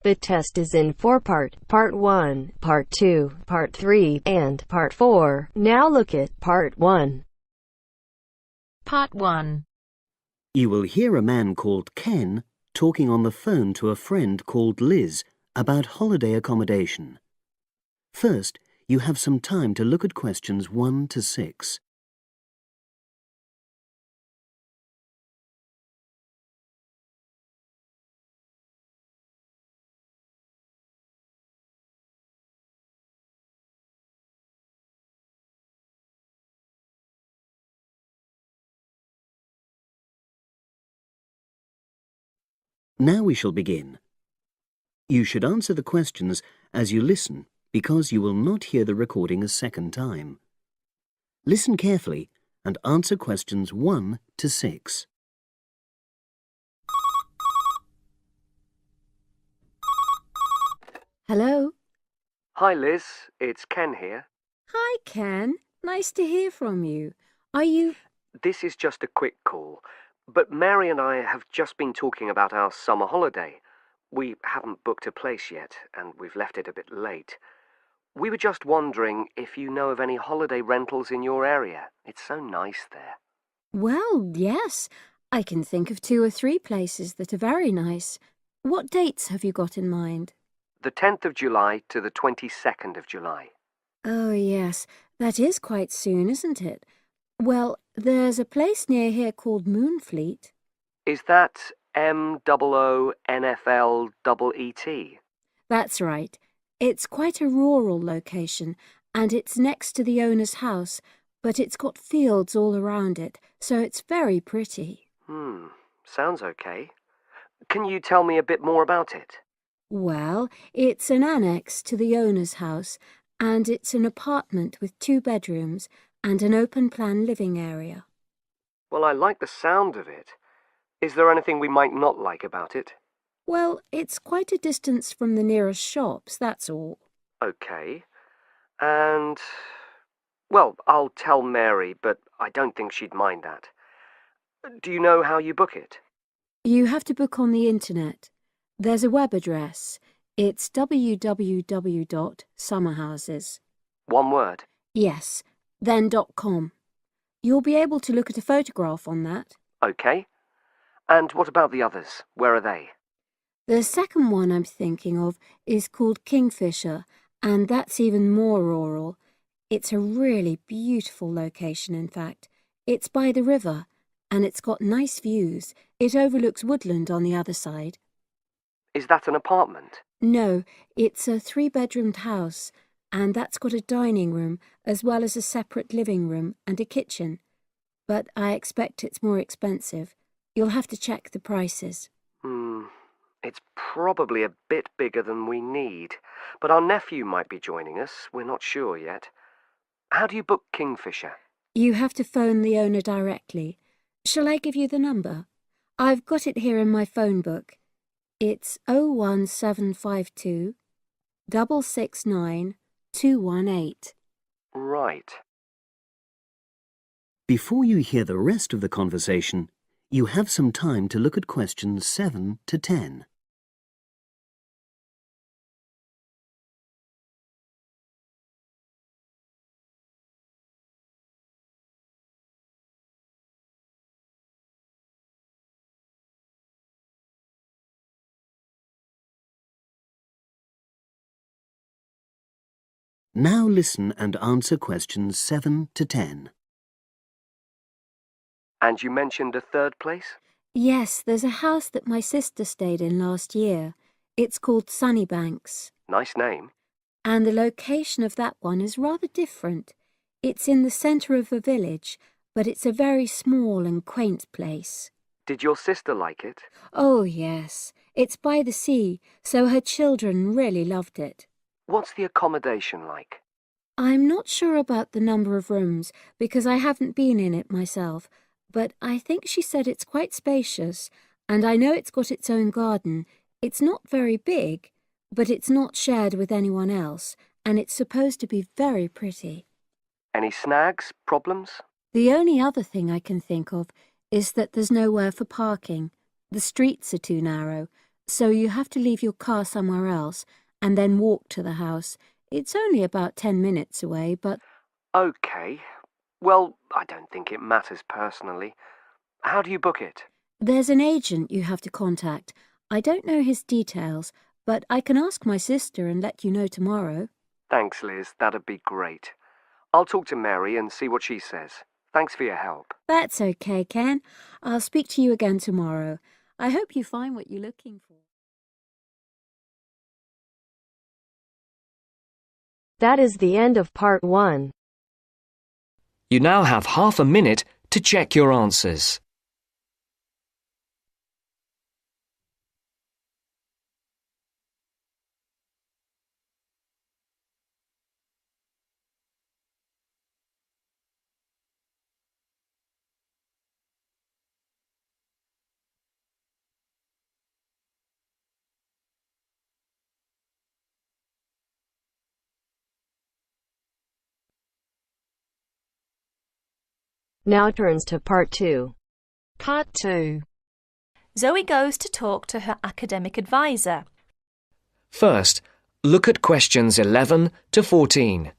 The test is in 4 parts: Part 1, Part 2, Part 3, and Part 4. Now look at Part 1. Part 1. You will hear a man called Ken talking on the phone to a friend called Liz about holiday accommodation. First, you have some time to look at questions 1 to 6. Now we shall begin. You should answer the questions as you listen because you will not hear the recording a second time. Listen carefully and answer questions 1 to 6. Hello. Hi Liz, it's Ken here. Hi, Ken. Nice to hear from you. Are you... This is just a quick call, but Mary and I have just been talking about our summer holiday. We haven't booked a place yet, and we've left it a bit late. We were just wondering if you know of any holiday rentals in your area. It's so nice there. Well, yes. I can think of 2 or 3 places that are very nice. What dates have you got in mind? The 10th of July to the 22nd of July. Oh, yes. That is quite soon, isn't it? Well, there's a place near here called Moonfleet. Is that MOONFLEET? That's right. It's quite a rural location, and it's next to the owner's house, but it's got fields all around it, so it's very pretty. Sounds okay. Can you tell me a bit more about it? Well, it's an annex to the owner's house, and it's an apartment with 2 bedrooms and an open-plan living area. Well, I like the sound of it. Is there anything we might not like about it? Well, it's quite a distance from the nearest shops, that's all. Okay. And... well, I'll tell Mary, but I don't think she'd mind that. Do you know how you book it? You have to book on the internet. There's a web address. It's www.summerhouses. One word? Yes, then .com. You'll be able to look at a photograph on that. Okay. And what about the others? Where are they? The second one I'm thinking of is called Kingfisher, and that's even more rural. It's a really beautiful location, in fact. It's by the river, and it's got nice views. It overlooks woodland on the other side. Is that an apartment? No, it's a 3-bedroomed house, and that's got a dining room as well as a separate living room and a kitchen. But I expect it's more expensive. You'll have to check the prices. It's probably a bit bigger than we need, but our nephew might be joining us. We're not sure yet. How do you book Kingfisher? You have to phone the owner directly. Shall I give you the number? I've got it here in my phone book. It's 01752 669 218. Right. Before you hear the rest of the conversation, you have some time to look at questions 7 to 10. Now listen and answer questions 7 to 10. And you mentioned a third place? Yes, there's a house that my sister stayed in last year. It's called Sunnybanks. Nice name. And the location of that one is rather different. It's in the centre of a village, but it's a very small and quaint place. Did your sister like it? Oh, yes. It's by the sea, so her children really loved it. What's the accommodation like? I'm not sure about the number of rooms, because I haven't been in it myself, but I think she said it's quite spacious, and I know it's got its own garden. It's not very big, but it's not shared with anyone else, and it's supposed to be very pretty. Any snags? Problems? The only other thing I can think of is that there's nowhere for parking. The streets are too narrow, so you have to leave your car somewhere else and then walk to the house. It's only about 10 minutes away, but... OK. Well, I don't think it matters personally. How do you book it? There's an agent you have to contact. I don't know his details, but I can ask my sister and let you know tomorrow. Thanks, Liz. That'd be great. I'll talk to Mary and see what she says. Thanks for your help. That's okay, Ken. I'll speak to you again tomorrow. I hope you find what you're looking for. That is the end of part 1. You now have half a minute to check your answers. Now turns to part 2. Part 2. Zoe goes to talk to her academic advisor. First, look at questions 11 to 14.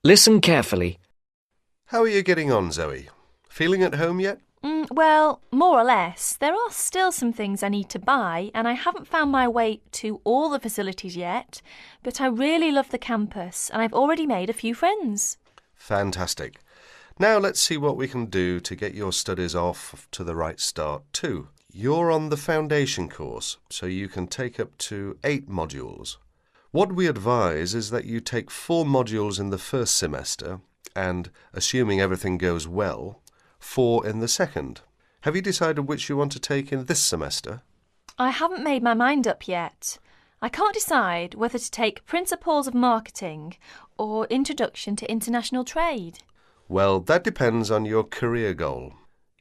Listen carefully. How are you getting on, Zoe? Feeling at home yet? Well, more or less. There are still some things I need to buy, and I haven't found my way to all the facilities yet, but I really love the campus, and I've already made a few friends. Fantastic. Now let's see what we can do to get your studies off to the right start too. You're on the foundation course, so you can take up to 8 modules. What we advise is that you take 4 modules in the first semester and, assuming everything goes well, 4 in the second. Have you decided which you want to take in this semester? I haven't made my mind up yet. I can't decide whether to take Principles of Marketing or Introduction to International Trade. Well, that depends on your career goal.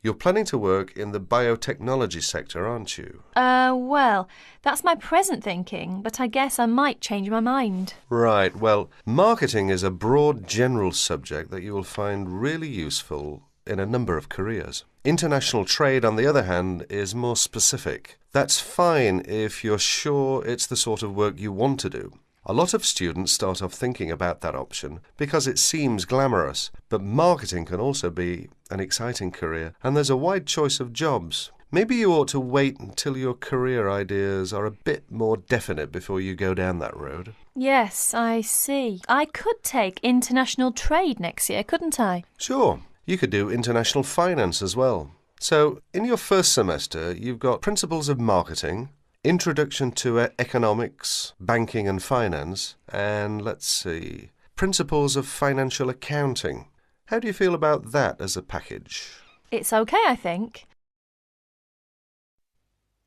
You're planning to work in the biotechnology sector, aren't you? Well, that's my present thinking, but I guess I might change my mind. Right, well, marketing is a broad general subject that you will find really useful in a number of careers. International trade, on the other hand, is more specific. That's fine if you're sure it's the sort of work you want to do. A lot of students start off thinking about that option because it seems glamorous, but marketing can also be an exciting career, and there's a wide choice of jobs. Maybe you ought to wait until your career ideas are a bit more definite before you go down that road. Yes, I see. I could take International Trade next year, couldn't I? Sure. You could do international finance as well. So, in your first semester, you've got Principles of Marketing, Introduction to Economics, Banking and Finance, and let's see, Principles of Financial Accounting. How do you feel about that as a package? It's okay, I think.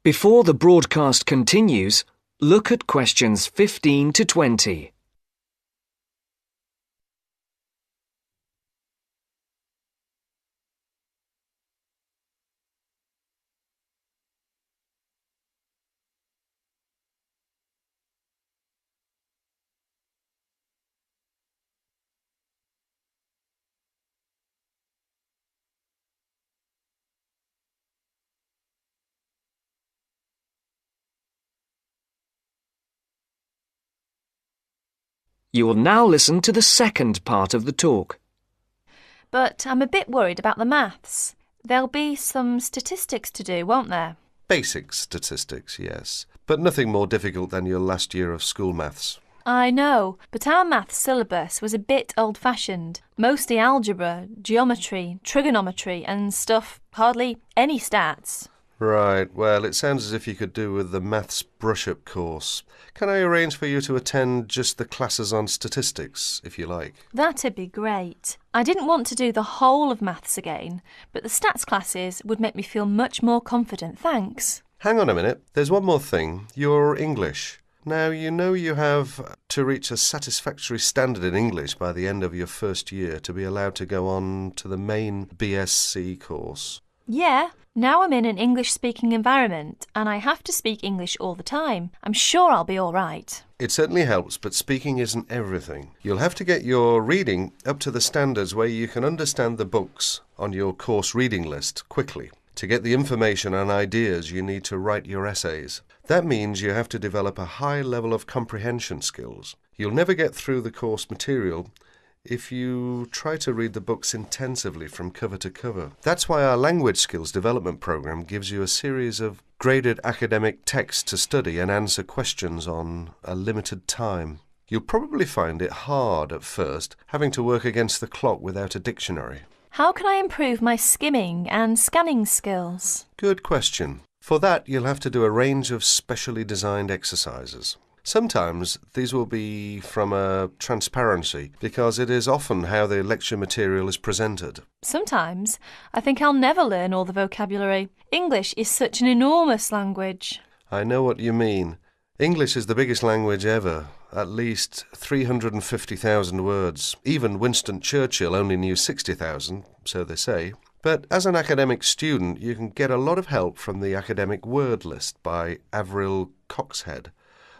Before the broadcast continues, look at questions 15 to 20. You will now listen to the second part of the talk. But I'm a bit worried about the maths. There'll be some statistics to do, won't there? Basic statistics, yes, but nothing more difficult than your last year of school maths. I know, but our maths syllabus was a bit old-fashioned. Mostly algebra, geometry, trigonometry and stuff, hardly any stats. Right, well, it sounds as if you could do with the maths brush-up course. Can I arrange for you to attend just the classes on statistics, if you like? That'd be great. I didn't want to do the whole of maths again, but the stats classes would make me feel much more confident, thanks. Hang on a minute, there's one more thing. Your English. Now, you know you have to reach a satisfactory standard in English by the end of your first year to be allowed to go on to the main BSc course. Yeah, now I'm in an English-speaking environment and I have to speak English all the time. I'm sure I'll be all right. It certainly helps, but speaking isn't everything. You'll have to get your reading up to the standards where you can understand the books on your course reading list quickly. To get the information and ideas, you need to write your essays. That means you have to develop a high level of comprehension skills. You'll never get through the course material if you try to read the books intensively from cover to cover. That's why our language skills development program gives you a series of graded academic texts to study and answer questions on a limited time. You'll probably find it hard at first, having to work against the clock without a dictionary. How can I improve my skimming and scanning skills? Good question. For that, you'll have to do a range of specially designed exercises. Sometimes these will be from a transparency, because it is often how the lecture material is presented. Sometimes I think I'll never learn all the vocabulary. English is such an enormous language. I know what you mean. English is the biggest language ever, at least 350,000 words. Even Winston Churchill only knew 60,000, so they say. But as an academic student, you can get a lot of help from the academic word list by Avril Coxhead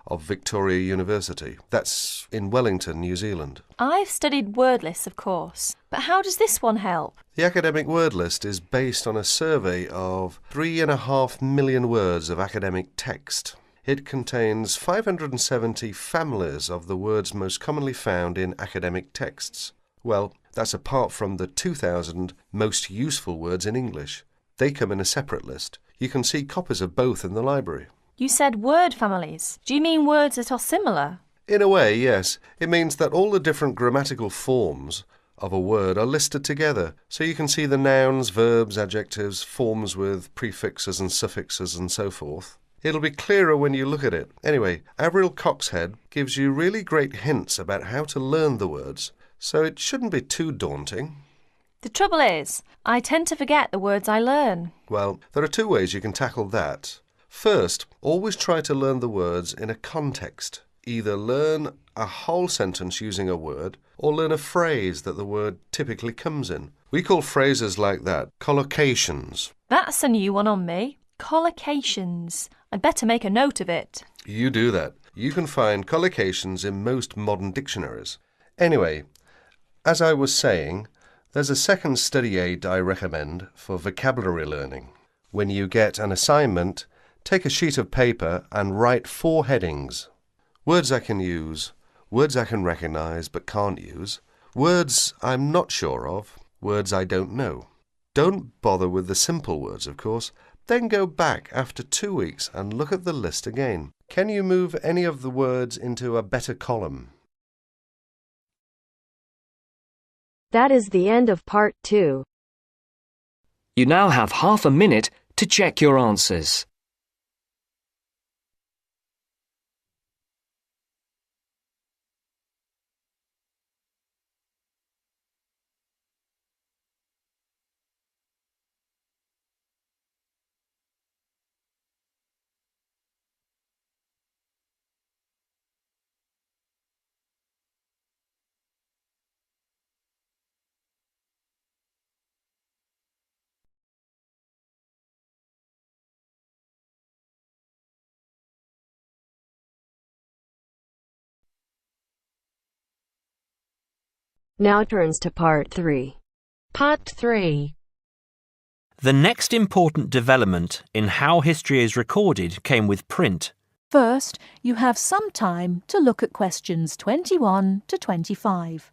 of Victoria University. That's in Wellington, New Zealand. I've studied word lists, of course, but how does this one help? The academic word list is based on a survey of 3.5 million words of academic text. It contains 570 families of the words most commonly found in academic texts. Well, that's apart from the 2,000 most useful words in English. They come in a separate list. You can see copies of both in the library. You said word families. Do you mean words that are similar? In a way, yes. It means that all the different grammatical forms of a word are listed together, so you can see the nouns, verbs, adjectives, forms with prefixes and suffixes and so forth. It'll be clearer when you look at it. Anyway, Avril Coxhead gives you really great hints about how to learn the words, so it shouldn't be too daunting. The trouble is, I tend to forget the words I learn. Well, there are two ways you can tackle that. First, always try to learn the words in a context. Either learn a whole sentence using a word, or learn a phrase that the word typically comes in. We call phrases like that collocations. That's a new one on me. Collocations. I'd better make a note of it. You do that. You can find collocations in most modern dictionaries. Anyway, as I was saying, there's a second study aid I recommend for vocabulary learning. When you get an assignment, take a sheet of paper and write 4 headings. Words I can use, words I can recognise but can't use, words I'm not sure of, words I don't know. Don't bother with the simple words, of course. Then go back after 2 weeks and look at the list again. Can you move any of the words into a better column? That is the end of part 2. You now have half a minute to check your answers. Now turns to part 3. Part 3. The next important development in how history is recorded came with print. First, you have some time to look at questions 21 to 25.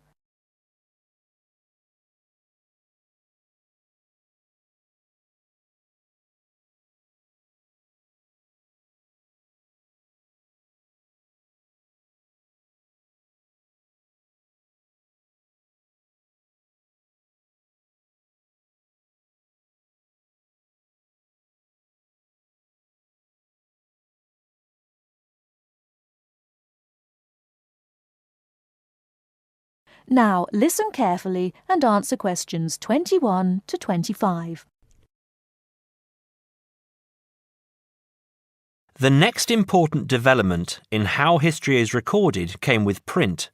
Now listen carefully and answer questions 21 to 25. The next important development in how history is recorded came with print.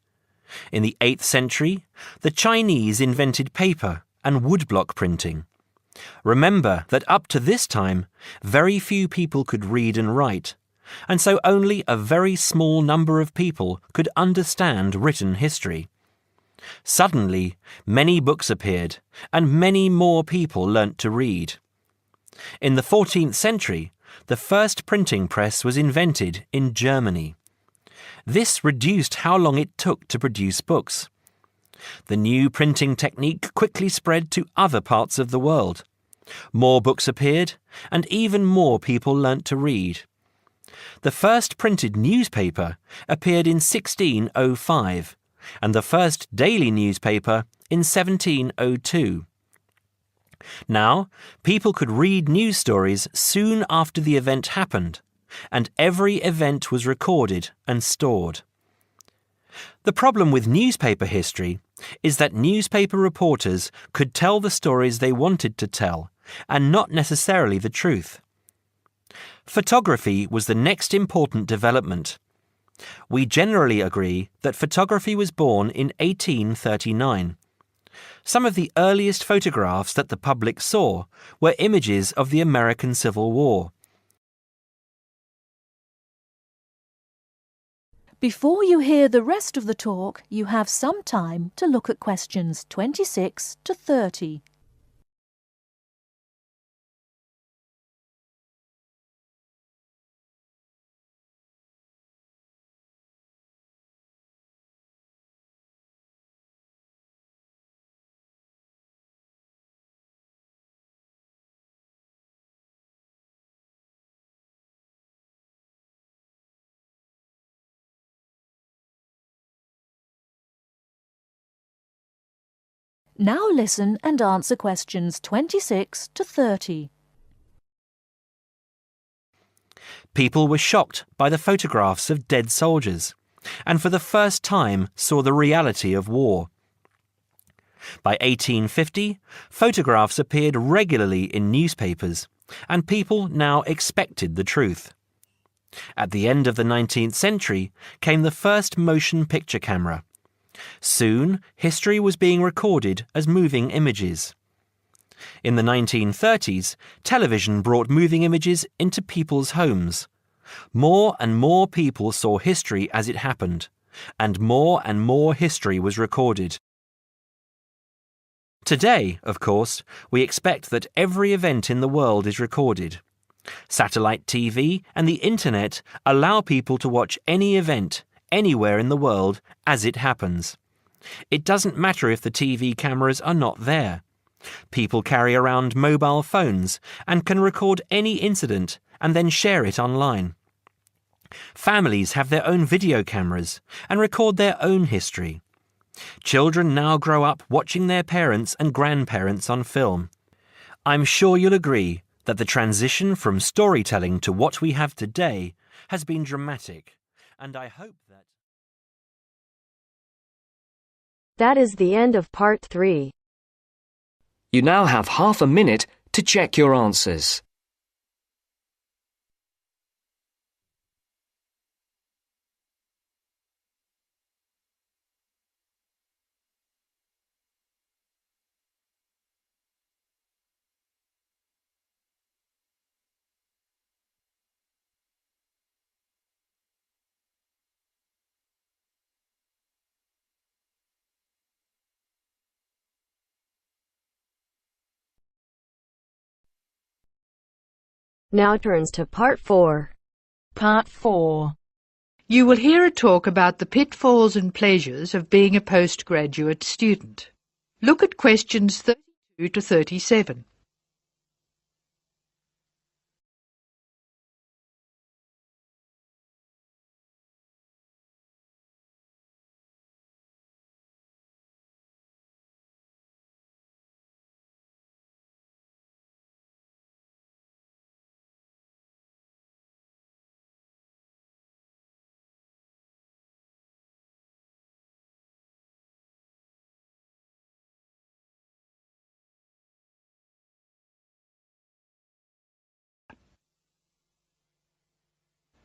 In the 8th century, the Chinese invented paper and woodblock printing. Remember that up to this time, very few people could read and write, and so only a very small number of people could understand written history. Suddenly, many books appeared, and many more people learnt to read. In the 14th century, the first printing press was invented in Germany. This reduced how long it took to produce books. The new printing technique quickly spread to other parts of the world. More books appeared, and even more people learnt to read. The first printed newspaper appeared in 1605, and the first daily newspaper in 1702. Now, people could read news stories soon after the event happened, and every event was recorded and stored. The problem with newspaper history is that newspaper reporters could tell the stories they wanted to tell, and not necessarily the truth. Photography was the next important development. We generally agree that photography was born in 1839. Some of the earliest photographs that the public saw were images of the American Civil War. Before you hear the rest of the talk, you have some time to look at questions 26 to 30. Now listen and answer questions 26 to 30. People were shocked by the photographs of dead soldiers, and for the first time saw the reality of war. By 1850, photographs appeared regularly in newspapers, and people now expected the truth. At the end of the 19th century came the first motion picture camera. Soon, history was being recorded as moving images. In the 1930s, television brought moving images into people's homes. More and more people saw history as it happened, and more history was recorded. Today, of course, we expect that every event in the world is recorded. Satellite TV and the Internet allow people to watch any event, anywhere in the world, as it happens. It doesn't matter if the TV cameras are not there. People carry around mobile phones and can record any incident and then share it online. Families have their own video cameras and record their own history. Children now grow up watching their parents and grandparents on film. I'm sure you'll agree that the transition from storytelling to what we have today has been dramatic, and I hope that... That is the end of part 3. You now have half a minute to check your answers. Now turns to part 4. Part 4. You will hear a talk about the pitfalls and pleasures of being a postgraduate student. Look at questions 32 to 37.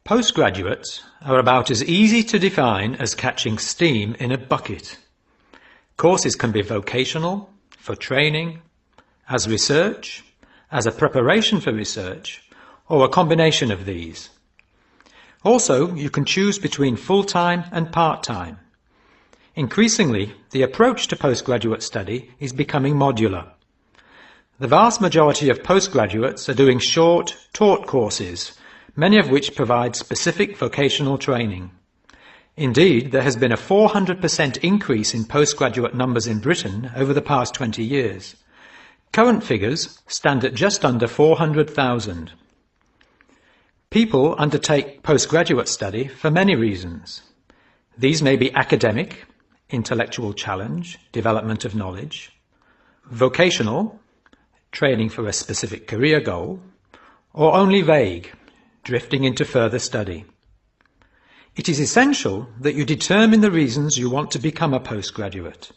Postgraduates are about as easy to define as catching steam in a bucket. Courses can be vocational, for training, as research, as a preparation for research, or a combination of these. Also, you can choose between full-time and part-time. Increasingly, the approach to postgraduate study is becoming modular. The vast majority of postgraduates are doing short, taught courses, many of which provide specific vocational training. Indeed, there has been a 400% increase in postgraduate numbers in Britain over the past 20 years. Current figures stand at just under 400,000. People undertake postgraduate study for many reasons. These may be academic, intellectual challenge, development of knowledge; vocational, training for a specific career goal; or only vague, drifting into further study. It is essential that you determine the reasons you want to become a postgraduate.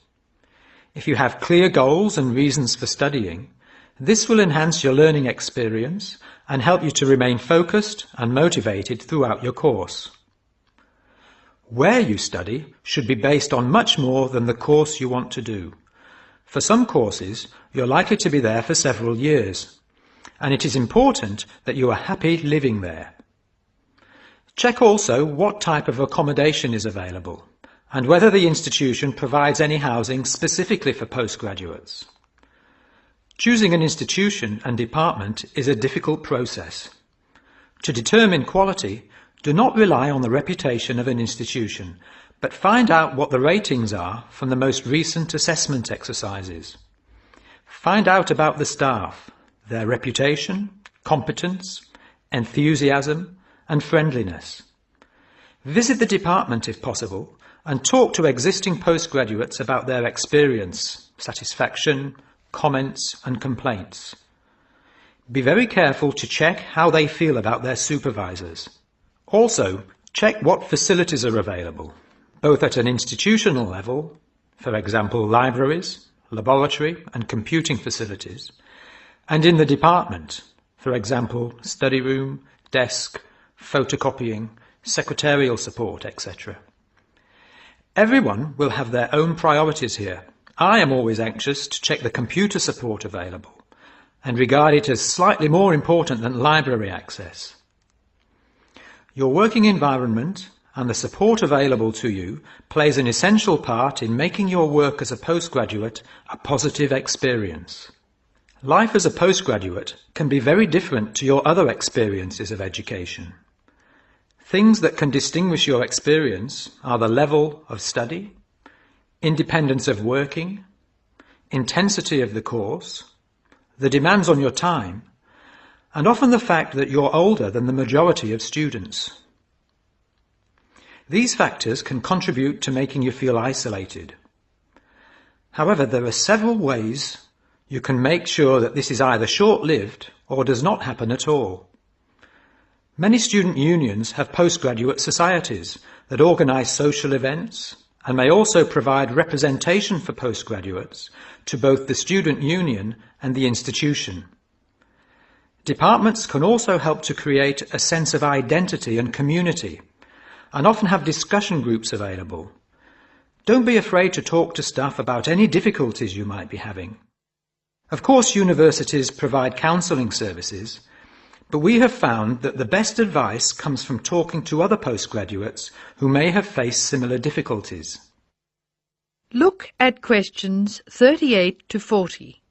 If you have clear goals and reasons for studying, this will enhance your learning experience and help you to remain focused and motivated throughout your course. Where you study should be based on much more than the course you want to do. For some courses, you're likely to be there for several years, and it is important that you are happy living there. Check also what type of accommodation is available and whether the institution provides any housing specifically for postgraduates. Choosing an institution and department is a difficult process. To determine quality, do not rely on the reputation of an institution, but find out what the ratings are from the most recent assessment exercises. Find out about the staff, their reputation, competence, enthusiasm, and friendliness. Visit the department if possible and talk to existing postgraduates about their experience, satisfaction, comments and complaints. Be very careful to check how they feel about their supervisors. Also, check what facilities are available, both at an institutional level, for example libraries, laboratory and computing facilities, and in the department, for example study room, desk, photocopying, secretarial support, etc. Everyone will have their own priorities here. I am always anxious to check the computer support available and regard it as slightly more important than library access. Your working environment and the support available to you plays an essential part in making your work as a postgraduate a positive experience. Life as a postgraduate can be very different to your other experiences of education. Things that can distinguish your experience are the level of study, independence of working, intensity of the course, the demands on your time, and often the fact that you're older than the majority of students. These factors can contribute to making you feel isolated. However, there are several ways you can make sure that this is either short-lived or does not happen at all. Many student unions have postgraduate societies that organise social events and may also provide representation for postgraduates to both the student union and the institution. Departments can also help to create a sense of identity and community, and often have discussion groups available. Don't be afraid to talk to staff about any difficulties you might be having. Of course, universities provide counselling services, but we have found that the best advice comes from talking to other postgraduates who may have faced similar difficulties. Look at questions 38 to 40.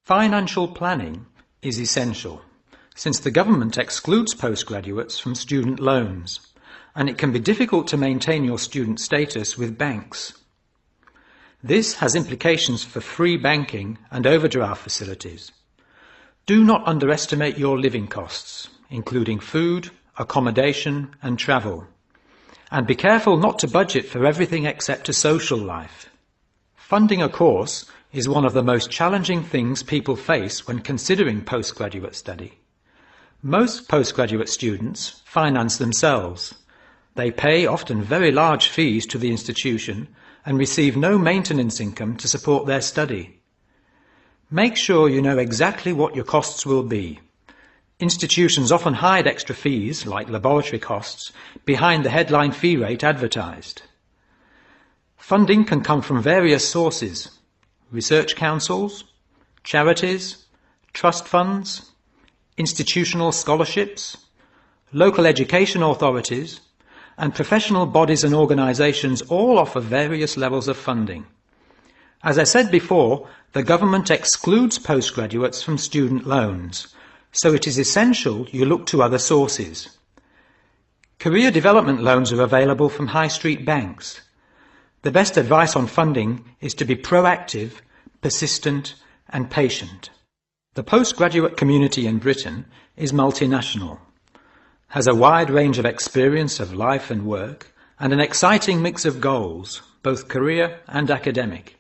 Financial planning is essential, since the government excludes postgraduates from student loans, and it can be difficult to maintain your student status with banks. This has implications for free banking and overdraft facilities. Do not underestimate your living costs, including food, accommodation and travel. And be careful not to budget for everything except a social life. Funding a course is one of the most challenging things people face when considering postgraduate study. Most postgraduate students finance themselves. They pay often very large fees to the institution and receive no maintenance income to support their study. Make sure you know exactly what your costs will be. Institutions often hide extra fees, like laboratory costs, behind the headline fee rate advertised. Funding can come from various sources: research councils, charities, trust funds, institutional scholarships, local education authorities, and professional bodies and organisations all offer various levels of funding. As I said before, the government excludes postgraduates from student loans, so it is essential you look to other sources. Career development loans are available from high street banks. The best advice on funding is to be proactive, persistent and patient. The postgraduate community in Britain is multinational, has a wide range of experience of life and work, and an exciting mix of goals, both career and academic.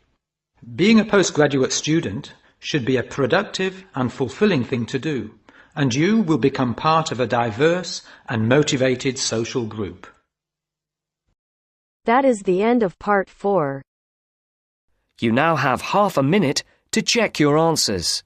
Being a postgraduate student should be a productive and fulfilling thing to do, and you will become part of a diverse and motivated social group. That is the end of part 4. You now have half a minute to check your answers.